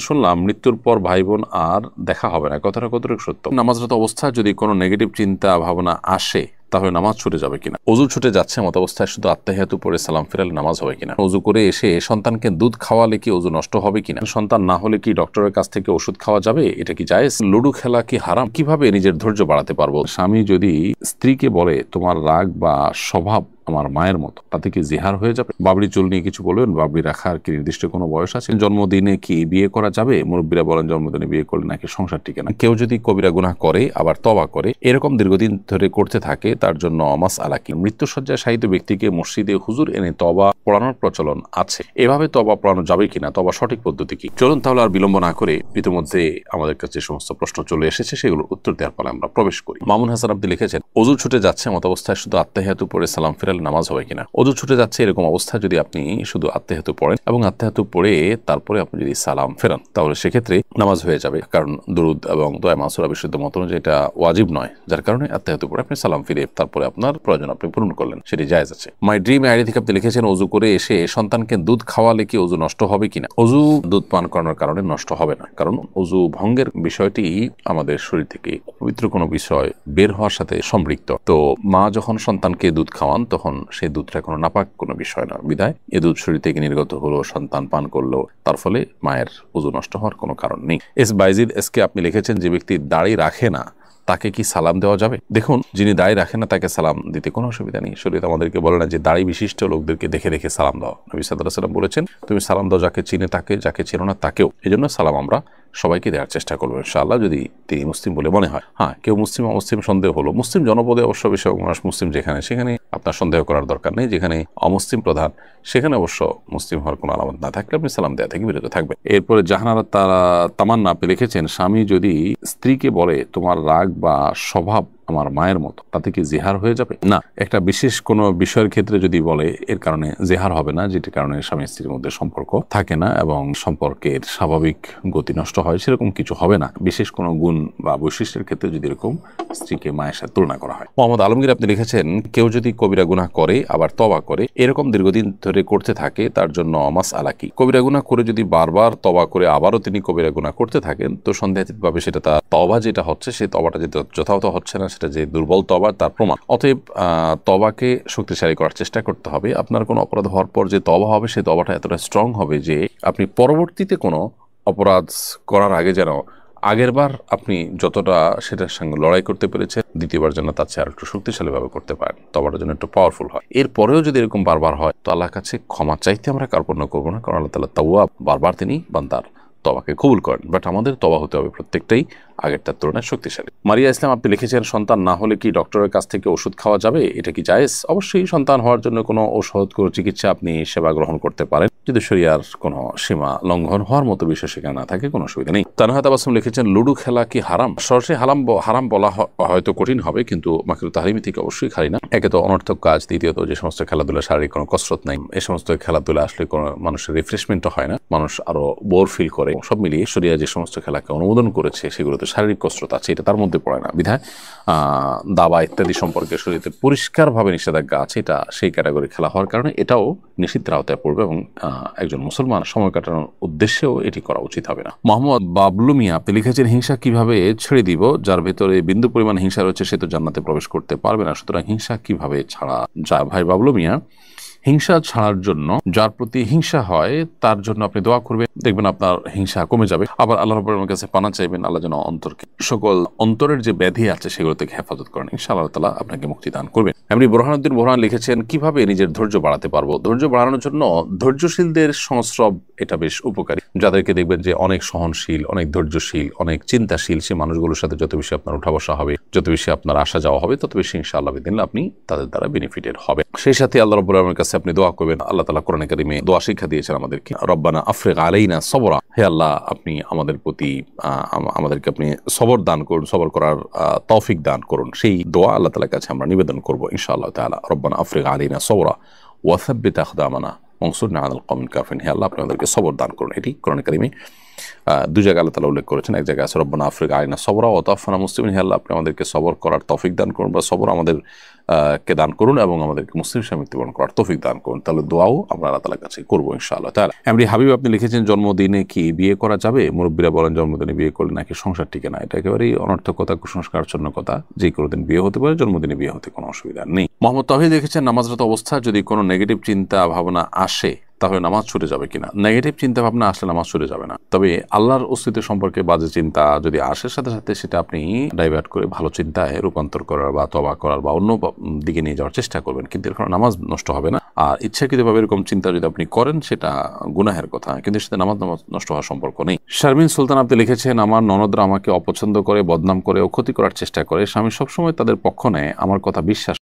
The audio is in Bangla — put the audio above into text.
শুনলাম মৃত্যুর পর ভাই বোন আর দেখা হবে না, কথাটা কতটুকু সত্য? নামাজরত অবস্থায় যদি কোনো নেগেটিভ চিন্তা ভাবনা আসে তাহলে নামাজ ছুটে যাবে কিনা? অজু ছুটে যাচ্ছে মত অবস্থায় শুধু আত্তাহিয়াতু পড়ে সালাম ফিরালে নামাজ হবে কিনা? অজু করে এসে সন্তানকে দুধ খাওয়ালে কি অজু নষ্ট হবে কিনা? সন্তান না হলে কি ডক্টরের কাছ থেকে ওষুধ খাওয়া যাবে? এটা কি জায়েজ? লুডো খেলা কি হারাম? কিভাবে নিজের ধৈর্য বাড়াতে পারবো? স্বামী যদি স্ত্রীকে বলে তোমার রাগ বা স্বভাব আমার মায়ের মতো, তাতে কি জিহার হয়ে যাবে? বাবরি চুল নিয়ে কিছু বলবেন? বাবরি রাখার কি নির্দিষ্ট কোনো বয়স আছে? জন্মদিনে কি বিয়ে করা যাবে? মুরব্বীরা বলেন জন্মদিনে বিয়ে করলে নাকি সংসার টিকে না। কেউ যদি কবিরা গুনাহ করে আবার তওবা করে, এরকম দীর্ঘদিন ধরে করতে থাকে, তার জন্য মাসআলা কি? মৃত্যুসজ্জায় শায়িত ব্যক্তিকে মসজিদে হুজুর এনে তওবা পড়ানোর প্রচলন আছে, এভাবে তওবা পড়ানো যাবে কিনা? তওবা সঠিক পদ্ধতি কি? চলুন তাহলে আর বিলম্ব না করে ইতিমধ্যে আমাদের কাছে যে সমস্ত প্রশ্ন চলে এসেছে সেগুলোর উত্তর দেওয়ার পরে আমরা প্রবেশ করি। মামুন হাসান আপনি লিখেছেন, অজু ছুটে যাচ্ছে মত অবস্থায় শুধু আত্তাহিয়াতু পড়ে সালাম ফিরালে নামাজ হবে কিনা? অজু ছুটে যাচ্ছে এরকম অবস্থায় যদি আপনি শুধু আত্তাহিয়াতু পড়েন এবং আত্তাহিয়াতু পড়ে তারপরে আপনি যদি সালাম ফেরান, তাহলে সেক্ষেত্রে নামাজ হয়ে যাবে। কারণ দুরুদ এবং দোয়া মাসুরা বিশুদ্ধ মত অনুযায়ী এটা ওয়াজিব নয়, যার কারণে আত্তাহিয়াতু পড়ে আপনি সালাম ফিরে তারপরে আপনার প্রয়োজন আপনি পূরণ করলেন, সেটি জায়েজ আছে। মাই ড্রিম আইডি থেকে আপনি লিখেছেন, অজু করে এসে সন্তানকে দুধ খাওয়ালে কি অজু নষ্ট হবে কিনা? অজু দুধ পান করানোর কারণে নষ্ট হবে না, কারণ অজু ভঙ্গের বিষয়টি আমাদের শরীর থেকে পবিত্র কোনো বিষয় বের হওয়ার সাথে সম্পৃক্ত। তো মা যখন সন্তানকে দুধ খাওয়ান তখন সেই দুধটা কোনো নাপাক কোনো বিষয় না, বিধায় এ দুধ শরীর থেকে নির্গত হলো, সন্তান পান করলো, তার ফলে মায়ের অজু নষ্ট হওয়ার কোনো কারণ নেই। এস বাইজিদ এসকে আপনি লিখেছেন, যে ব্যক্তি দাড়ি রাখে না তাকে কি সালাম দেওয়া যাবে? দেখুন, যিনি দাড়ি রাখেন না তাকে সালাম দিতে কোনো অসুবিধা নেই। শরীয়ত আমাদেরকে বলে না যে দাড়ি বিশিষ্ট লোকদেরকে দেখে দেখে সালাম দাও। নবী সাল্লাল্লাহু আলাইহি ওয়াসাল্লাম বলেছেন, তুমি সালাম দাও যাকে চিনে তাকে, যাকে চেনো না তাকেও। এই জন্য সালাম আমরা সবাইকে দেওয়ার চেষ্টা করবো ইনশাআল্লাহ, যদি তিনি মুসলিম বলে মনে হয়। হ্যাঁ, কেউ মুসলিম অমুসলিম সন্দেহ হলো, মুসলিম জনপদে অবশ্য বেশিরভাগ মানুষ মুসলিম, যেখানে সেখানে আপনার সন্দেহ করার দরকার নেই। যেখানে অমুসলিম প্রধান সেখানে অবশ্য মুসলিম হওয়ার কোনো আলামত না থাকলে আপনি সালাম দেওয়া থেকে বিরত থাকবেন। এরপরে জাহানারা তামান্না আপনি লিখেছেন, স্বামী যদি স্ত্রীকে বলে তোমার রাগ বা স্বভাব আমার মায়ের মতো, তাতে কি জিহার হয়ে যাবে? না, একটা বিশেষ কোনো বিষয়ের ক্ষেত্রে যদি বলে এর কারণে জিহার হবে না, যেটির কারণে স্বামী স্ত্রীর মধ্যে সম্পর্ক থাকে না এবং সম্পর্কের স্বাভাবিক গতি নষ্ট হয়, সেরকম কিছু হবে না। বিশেষ কোনো গুণ বা বৈশিষ্ট্যের ক্ষেত্রে যদি এরকম স্ত্রীকে মায়ের সাথে তুলনা করা হয়। মোহাম্মদ আলমগীর আপনি লিখেছেন, কেউ যদি কবিরা গুনাহ করে আবার তওবা করে, এরকম দীর্ঘদিন ধরে করতে থাকে, তার জন্য মাসআলা কি? কবিরা গুনাহ করে যদি বারবার তওবা করে আবারও তিনি কবিরা গুনাহ করতে থাকেন, তো সন্দেহাতীতভাবে সেটা তার তওবা যেটা হচ্ছে সেই তওবাটা যেটা যথাযথ হচ্ছে না, সেটা যে দুর্বল তওবা তার প্রমাণ। অতএব তওবাকে শক্তিশালী করার চেষ্টা করতে হবে। আপনার কোনো অপরাধ হওয়ার পর যে তওবা হবে সেই তওবাটা এতটা স্ট্রং হবে যে আপনি পরবর্তীতে কোনো অপরাধ করার আগে যেন আগেরবার আপনি যতটা সেটার সঙ্গে লড়াই করতে পেরেছেন, দ্বিতীয়বার যেন তার চেয়ে আর একটু শক্তিশালীভাবে করতে পারেন, তওবাটার জন্য একটু পাওয়ারফুল হয়। এরপরেও যদি এরকম বারবার হয়, তো আল্লাহর কাছে ক্ষমা চাইতে আমরা কার্পণ্য করবো না, কারণ আল্লাহ তাআলা তাওয়াব, বারবার তিনি বান্দার তওবাকে কবুল করেন। বাট আমাদের তওবা হতে হবে প্রত্যেকটাই আগেরটার তুলনায় শক্তিশালী। মারিয়া ইসলাম আপনি লিখেছেন, সন্তান না হলে কি ডক্টরের কাছ থেকে ওষুধ খাওয়া যাবে? এটা কি জায়েজ? অবশ্যই সন্তান হওয়ার জন্য কোনো ঔষধ, কোনো চিকিৎসা আপনি সেবা গ্রহণ করতে পারেন, যদি শরিয়ার কোনো সীমা লঙ্ঘন হওয়ার মতো বিষয় সেখানে না থাকে, কোনো অসুবিধা নেই। তানহা তাবাসসুম লিখেছেন, লুডো খেলা কি হারাম? সরাসরি হারাম বলা হয়তো কঠিন হবে, কিন্তু মাকরুহ তাহরিমি থেকে অবশ্যই খারি না। একে তো অনর্থক কাজ, দ্বিতীয়ত যে সমস্ত খেলাধুলা শারীরিক কোনো কসরত নাই, এই সমস্ত খেলাধুলা আসলে কোনো মানুষের রিফ্রেশমেন্টও হয় না, মানুষ আরো বোর ফিল করে। সব মিলিয়ে শরিয়া যে সমস্ত খেলাকে অনুমোদন করেছে সেগুলোতে শারীরিক কসরত আছে, এটা তার মধ্যে পড়ে না, বিধায় দাবা ইত্যাদি সম্পর্কে শরীয়তে পরিষ্কারভাবে নিষেধাজ্ঞা আছে, এটা সেই ক্যাটাগরি খেলা হওয়ার কারণে এটাও নিষিদ্ধের আওতায় পড়বে এবং একজন মুসলমান সময় কাটানোর উদ্দেশ্যেও এটি করা উচিত হবে না। মোহাম্মদ বাবলু মিয়া আপনি লিখেছেন, হিংসা কিভাবে ছেড়ে দিব? যার ভেতরে বিন্দু পরিমাণ হিংসা রয়েছে সে তো জান্নাতে প্রবেশ করতে পারবে না, সুতরাং হিংসা কিভাবে ছাড়া যায়? ভাই বাবলু মিয়া, হিংসা ছাড়ার জন্য যার প্রতি হিংসা হয় তার জন্য আপনি দোয়া করবেন, দেখবেন আপনার হিংসা কমে যাবে। আবার আল্লাহ রাব্বুল কাছে পানা চাইবেন, আল্লাহ যেন অন্তরকে, সকল অন্তরের যে ব্যাধি আছে সেগুলো থেকে হেফাজত করেন, ইনশাআল্লাহ তাআলা আপনাকে মুক্তি দান করবেন। এমনি বোরহানুদ্দিন বোরহান লিখেছেন, কিভাবে নিজের ধৈর্য বাড়াতে পারবো? ধৈর্য বাড়ানোর জন্য ধৈর্যশীলদের সংস্রব এটা বেশ উপকারী। যাদেরকে দেখবেন যে অনেক সহনশীল, অনেক ধৈর্যশীল, অনেক চিন্তাশীল, সে মানুষগুলোর সাথে যত বেশি আপনার উঠা বসা হবে, যত বেশি আপনার আসা যাওয়া হবে, তত বেশি ইনশাআল্লাহ বিদিনিল্লাহ আপনি তাদের দ্বারা বেনিফিটেড হবে। সেই সাথে আল্লাহ রাব্বুল আলামিনের কাছে আপনি দোয়া করবেন। আল্লাহ তাআলা কোরআনে কারিমে দোয়া শিক্ষা দিয়েছেন আমাদেরকে, রব্বানা আফরিগ আলাইনা সবরা, হে আল্লাহ আপনি আমাদের প্রতি আমাদেরকে আপনি সবর দান করুন, সবর করার তৌফিক দান করুন। সেই দোয়া আল্লাহ তাআলার কাছে আমরা নিবেদন করব ইনশাআল্লাহ তাআলা। রব্বানা আফরিগ আলাইনা সবরা ওয়া সাব্বিত আকদামানা ওয়ানসুরনা আলাল কওমিল কাফিরিন, হে আল্লাহ আপনি আমাদেরকে সবর দান করুন। এটি কোরআনে কারিমে দুই জায়গায় আল্লাহ তাআলা উল্লেখ করেছেন। এক জায়গায় আছে রব্বানা আফরিগ আলাইনা সবরা ওয়া তাওফানা মুসলিমিন, হে আল্লাহ আপনি আমাদেরকে সবর করার তৌফিক দান করুন, বা সবর আমাদের কে দান করুন এবং আমাদেরকে মুসলিম হিসেবে মৃত্যুবরণ করার তৌফিক দান করুন। তাহলে দোয়াও আমরা আল্লাহ তাআলার কাছে করবো ইনশাআল্লাহ তাআলা। এমডি হাবিব আপনি লিখেছেন, জন্মদিনে কি বিয়ে করা যাবে? মুরব্বীরা বলেন জন্মদিনে বিয়ে করলে নাকি সংসার টিকে না। এটা একেবারেই অনর্থকতা, কুসংস্কারচ্ছন্নকতা। যে কোনো দিন বিয়ে হতে পারে, জন্মদিনে বিয়ে হতে কোনো অসুবিধা নেই। মোহাম্মদ তাওহীদ লিখেছেন, নামাজরত অবস্থায় যদি কোনো নেগেটিভ চিন্তা ভাবনা আসে তাহলে নামাজ ছুটে যাবে কিনা। নেগেটিভ চিন্তা ভাবনা আসলে নামাজ ছুটে যাবে না, তবে আল্লাহর অস্তিত্ব সম্পর্কে বাজে চিন্তা যদি আসে, সাথে সাথে সেটা আপনি ডাইভার্ট করে ভালো চিন্তায় রূপান্তর করার বা তওবা করার বা অন্য দিকে নিয়ে যাওয়ার চেষ্টা করবেন, কিন্তু এর কারণে নামাজ নষ্ট হবে না। আর ইচ্ছাকৃতভাবে এরকম চিন্তা যদি আপনি করেন সেটা গুনাহের কথা, কিন্তু সেটা নামাজ নষ্ট হওয়ার সম্পর্ক নেই। শারমিন সুলতান আপনি লিখেছেন, আমার ননদরা আমাকে অপছন্দ করে, বদনাম করে ও ক্ষতি করার চেষ্টা করে। স্বামী সবসময় তাদের পক্ষ নেয়, আমার কথা বিশ্বাস